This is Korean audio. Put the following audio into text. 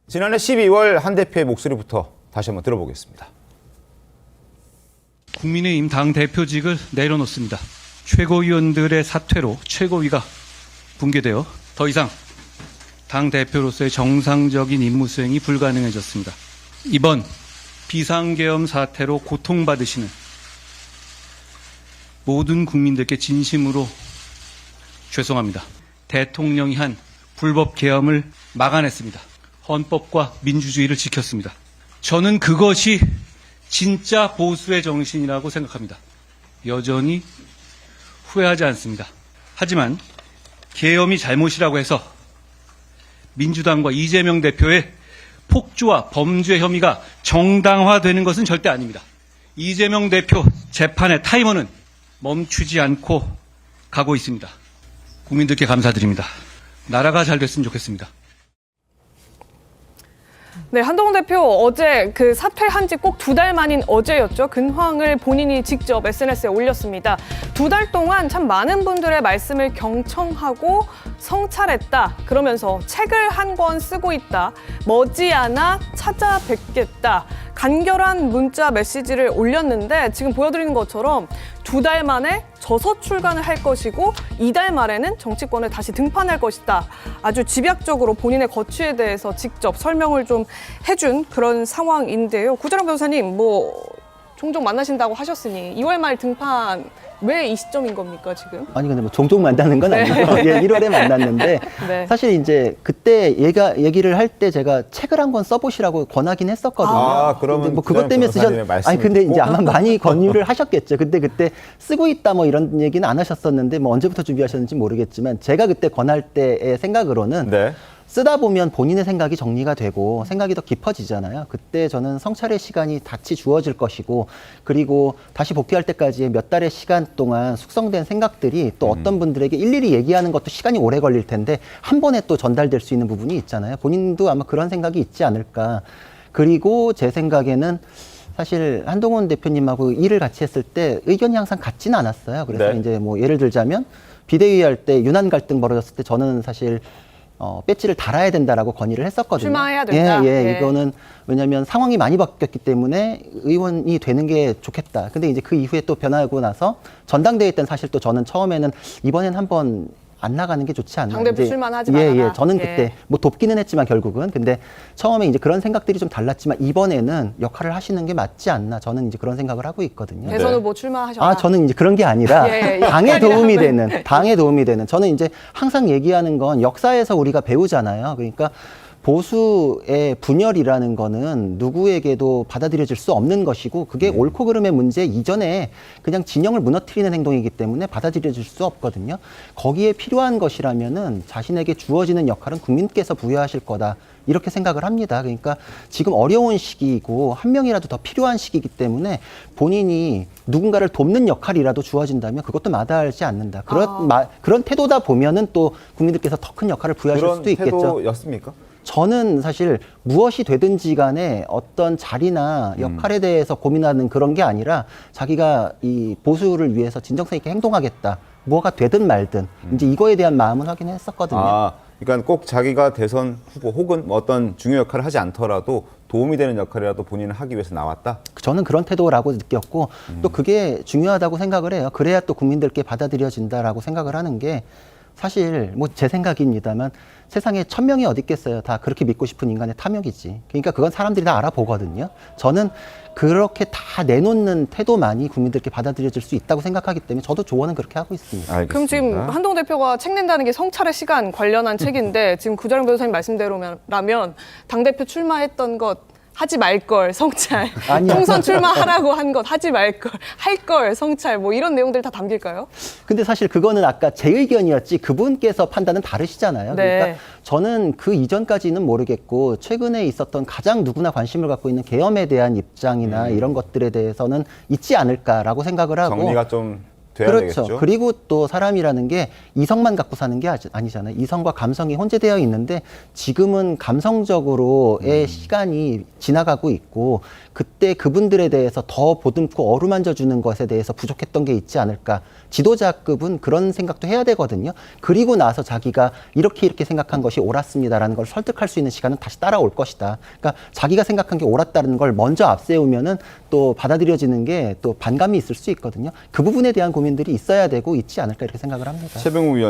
지난해 12월 한 대표의 목소리부터 다시 한번 들어보겠습니다. 국민의힘 당대표직을 내려놓습니다. 최고위원들의 사퇴로 최고위가 붕괴되어 더 이상 당대표로서의 정상적인 임무 수행이 불가능해졌습니다. 이번 비상계엄 사태로 고통받으시는 모든 국민들께 진심으로 죄송합니다. 대통령이 한 불법 계엄을 막아냈습니다. 헌법과 민주주의를 지켰습니다. 저는 그것이 진짜 보수의 정신이라고 생각합니다. 여전히 후회하지 않습니다. 하지만 계엄이 잘못이라고 해서 민주당과 이재명 대표의 폭주와 범죄 혐의가 정당화되는 것은 절대 아닙니다. 이재명 대표 재판의 타이머는 멈추지 않고 가고 있습니다. 국민들께 감사드립니다. 나라가 잘 됐으면 좋겠습니다. 네, 한동훈 대표 어제 그 사퇴한 지 꼭 2달 만인 어제였죠. 근황을 본인이 직접 SNS에 올렸습니다. 2달 동안 참 많은 분들의 말씀을 경청하고 성찰했다. 그러면서 책을 한 권 쓰고 있다. 머지않아 찾아뵙겠다. 간결한 문자 메시지를 올렸는데 지금 보여드리는 것처럼 2달 만에 저서 출간을 할 것이고 2달 말에는 정치권에 다시 등판할 것이다. 아주 집약적으로 본인의 거취에 대해서 직접 설명을 좀 해준 그런 상황인데요. 구자룡 변호사님, 종종 만나신다고 하셨으니 2월 말 등판 왜 이 시점인 겁니까, 지금? 아니, 근데 종종 만나는 건 아니고, 예, 1월에 만났는데, 네. 사실 이제 그때 얘기를 할 때 제가 책을 한 권 써보시라고 권하긴 했었거든요. 그러면 그것 때문에 아니, 근데 이제 아마 많이 권유를 하셨겠죠. 그때 쓰고 있다 이런 얘기는 안 하셨었는데, 언제부터 준비하셨는지 모르겠지만, 제가 그때 권할 때의 생각으로는, 네. 쓰다 보면 본인의 생각이 정리가 되고 생각이 더 깊어지잖아요. 그때 저는 성찰의 시간이 같이 주어질 것이고 그리고 다시 복귀할 때까지 몇 달의 시간 동안 숙성된 생각들이 또 어떤 분들에게 일일이 얘기하는 것도 시간이 오래 걸릴 텐데 한 번에 또 전달될 수 있는 부분이 있잖아요. 본인도 아마 그런 생각이 있지 않을까. 그리고 제 생각에는 사실 한동훈 대표님하고 일을 같이 했을 때 의견이 항상 같지는 않았어요. 그래서 네. 이제 예를 들자면 비대위 할 때 유난 갈등 벌어졌을 때 저는 사실 배지를 달아야 된다라고 건의를 했었거든요. 출마해야 된다? 네. 이거는 왜냐하면 상황이 많이 바뀌었기 때문에 의원이 되는 게 좋겠다. 근데 이제 그 이후에 또 변하고 나서 전당대회 때는 사실 또 저는 처음에는 이번엔 한번 안 나가는 게 좋지 않나. 당대표 출마하지 말아라. 저는 그때 돕기는 했지만 결국은. 근데 처음에 이제 그런 생각들이 좀 달랐지만 이번에는 역할을 하시는 게 맞지 않나. 저는 이제 그런 생각을 하고 있거든요. 대선 후보 출마하셨다. 저는 이제 그런 게 아니라 당에 도움이 되는. 저는 이제 항상 얘기하는 건 역사에서 우리가 배우잖아요. 그러니까 보수의 분열이라는 거는 누구에게도 받아들여질 수 없는 것이고 그게 옳고 그름의 문제 이전에 그냥 진영을 무너뜨리는 행동이기 때문에 받아들여질 수 없거든요. 거기에 필요한 것이라면은 자신에게 주어지는 역할은 국민께서 부여하실 거다. 이렇게 생각을 합니다. 그러니까 지금 어려운 시기이고 한 명이라도 더 필요한 시기이기 때문에 본인이 누군가를 돕는 역할이라도 주어진다면 그것도 마다하지 않는다. 그런 태도다 보면은 또 국민들께서 더 큰 역할을 부여하실 수도 있겠죠. 그런 태도였습니까? 저는 사실 무엇이 되든지 간에 어떤 자리나 역할에 대해서 고민하는 그런 게 아니라 자기가 이 보수를 위해서 진정성 있게 행동하겠다. 뭐가 되든 말든 이제 이거에 대한 마음은 확인했었거든요. 그러니까 꼭 자기가 대선 후보 혹은 어떤 중요 역할을 하지 않더라도 도움이 되는 역할이라도 본인은 하기 위해서 나왔다? 저는 그런 태도라고 느꼈고 또 그게 중요하다고 생각을 해요. 그래야 또 국민들께 받아들여진다라고 생각을 하는 게 사실 제 생각입니다만 세상에 1000명이 어디 있겠어요. 다 그렇게 믿고 싶은 인간의 탐욕이지. 그러니까 그건 사람들이 다 알아보거든요. 저는 그렇게 다 내놓는 태도만이 국민들께 받아들여질 수 있다고 생각하기 때문에 저도 조언은 그렇게 하고 있습니다. 알겠습니다. 그럼 지금 한동훈 대표가 책 낸다는 게 성찰의 시간 관련한 책인데 지금 구자룡 변호사님 말씀대로라면 당대표 출마했던 것 하지 말걸 성찰, 아니야. 총선 출마하라고 한 것 하지 말걸, 할걸 성찰 이런 내용들 다 담길까요? 근데 사실 그거는 아까 제 의견이었지 그분께서 판단은 다르시잖아요. 네. 그러니까 저는 그 이전까지는 모르겠고 최근에 있었던 가장 누구나 관심을 갖고 있는 계엄에 대한 입장이나 이런 것들에 대해서는 있지 않을까라고 생각을 하고 정리가 좀 돼야 그렇죠. 되겠죠. 그리고 또 사람이라는 게 이성만 갖고 사는 게 아니잖아요. 이성과 감성이 혼재되어 있는데 지금은 감성적으로의 시간이 지나가고 있고 그때 그분들에 대해서 더 보듬고 어루만져 주는 것에 대해서 부족했던 게 있지 않을까. 지도자급은 그런 생각도 해야 되거든요. 그리고 나서 자기가 이렇게 생각한 것이 옳았습니다라는 걸 설득할 수 있는 시간은 다시 따라올 것이다. 그러니까 자기가 생각한 게 옳았다는 걸 먼저 앞세우면은 또 받아들여지는 게 또 반감이 있을 수 있거든요. 그 부분에 대한 고민들이 있어야 되고 있지 않을까 이렇게 생각을 합니다. 최병우 위원